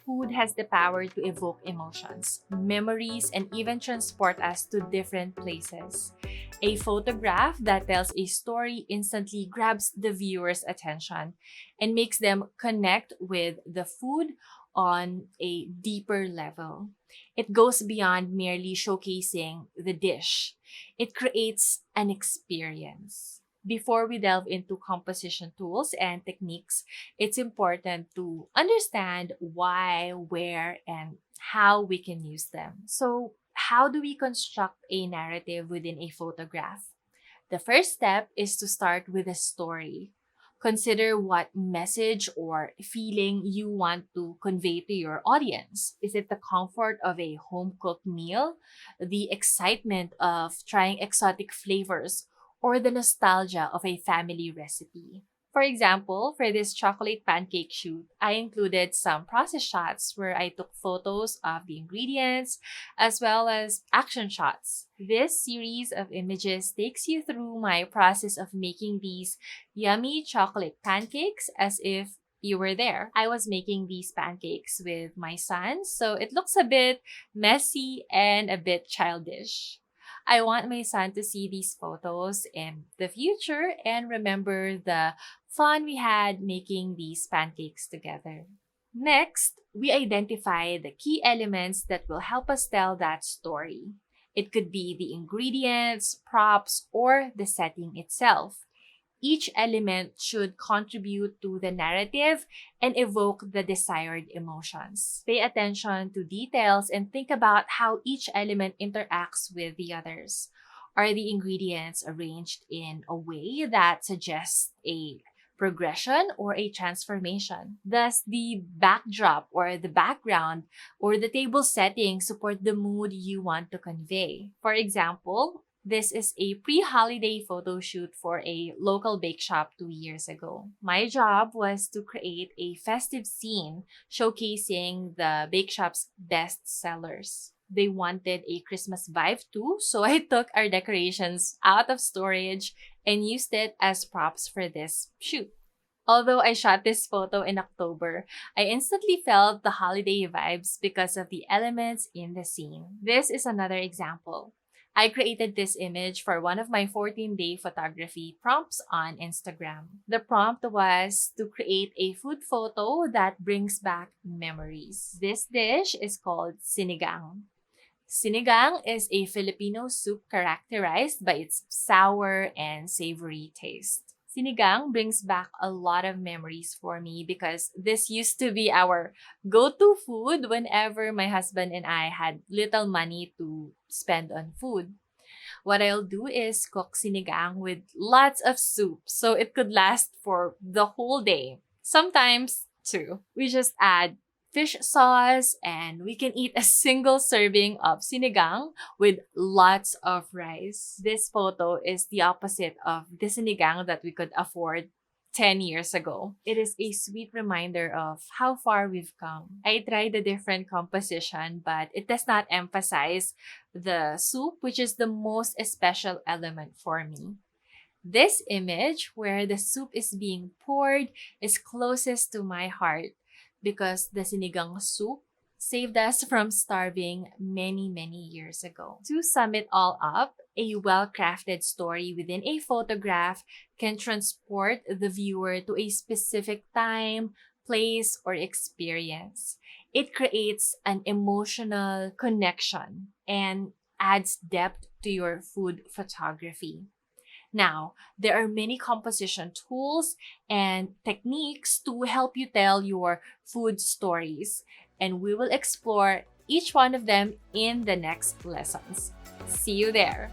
Food has the power to evoke emotions, memories, and even transport us to different places. A photograph that tells a story instantly grabs the viewer's attention and makes them connect with the food on a deeper level. It goes beyond merely showcasing the dish, it creates an experience. Before we delve into composition tools and techniques, it's important to understand why, where, and how we can use them. So, how do we construct a narrative within a photograph? The first step is to start with a story. Consider what message or feeling you want to convey to your audience. Is it the comfort of a home cooked meal, the excitement of trying exotic flavors, or the nostalgia of a family recipe? For example, for this chocolate pancake shoot, I included some process shots where I took photos of the ingredients as well as action shots. This series of images takes you through my process of making these yummy chocolate pancakes as if you were there. I was making these pancakes with my son, so it looks a bit messy and a bit childish. I want my son to see these photos in the future and remember the fun we had making these pancakes together. Next, we identify the key elements that will help us tell that story. It could be the ingredients, props, or the setting itself. Each element should contribute to the narrative and evoke the desired emotions. Pay attention to details and think about how each element interacts with the others. Are the ingredients arranged in a way that suggests a progression or a transformation? Does the backdrop or the background or the table setting support the mood you want to convey? For example, this is a pre-holiday photo shoot for a local bake shop 2 years ago. My job was to create a festive scene showcasing the bake shop's best sellers. They wanted a Christmas vibe too, so I took our decorations out of storage and used it as props for this shoot. Although I shot this photo in October, I instantly felt the holiday vibes because of the elements in the scene. This is another example. I created this image for one of my 14-day photography prompts on Instagram. The prompt was to create a food photo that brings back memories. This dish is called sinigang. Sinigang is a Filipino soup characterized by its sour and savory taste. Sinigang brings back a lot of memories for me because this used to be our go-to food whenever my husband and I had little money to spend on food. What I'll do is cook sinigang with lots of soup so it could last for the whole day. Sometimes two. We just add fish sauce and we can eat a single serving of sinigang with lots of rice. This photo is the opposite of the sinigang that we could afford 10 years ago. It is a sweet reminder of how far we've come. I tried a different composition, but it does not emphasize the soup, which is the most special element for me. This image, where the soup is being poured, is closest to my heart because the sinigang soup saved us from starving many, many years ago. To sum it all up, a well-crafted story within a photograph can transport the viewer to a specific time, place, or experience. It creates an emotional connection and adds depth to your food photography. Now, there are many composition tools and techniques to help you tell your food stories, and we will explore each one of them in the next lessons. See you there!